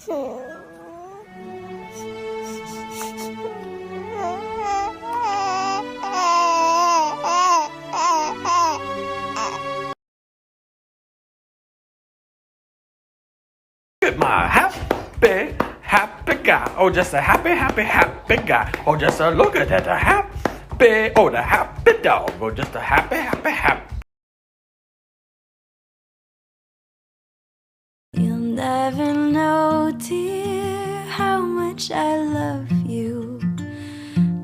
At my happy guy. Oh, just a happy guy. Oh, just a look at that the happy dog. Oh, just a happy. You'll never know, dear, how much I love you.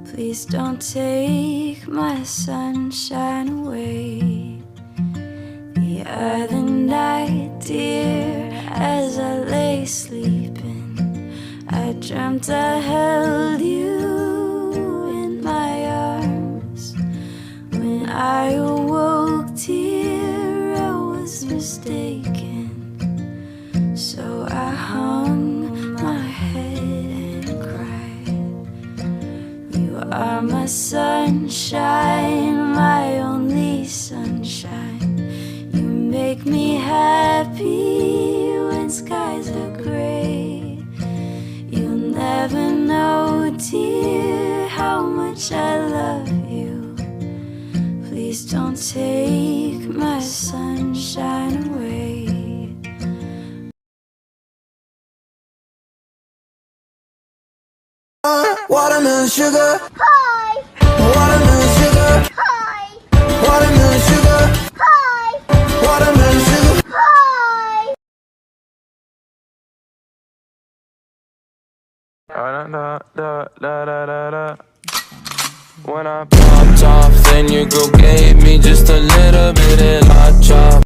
Please don't take my sunshine away. The other night, dear, as I lay sleeping, I dreamt I held you in my arms. When I awoke, dear, I was mistaken. So I hung my head and cried. You are my sunshine, my only sunshine. You make me happy when skies are gray. You'll never know, dear, how much I love you. Please don't take my sunshine away. Watermelon sugar. Hi. Watermelon sugar. Hi. Watermelon sugar. Hi. Watermelon sugar. Hi. When I popped off, then your girl gave me just a little bit of la chop.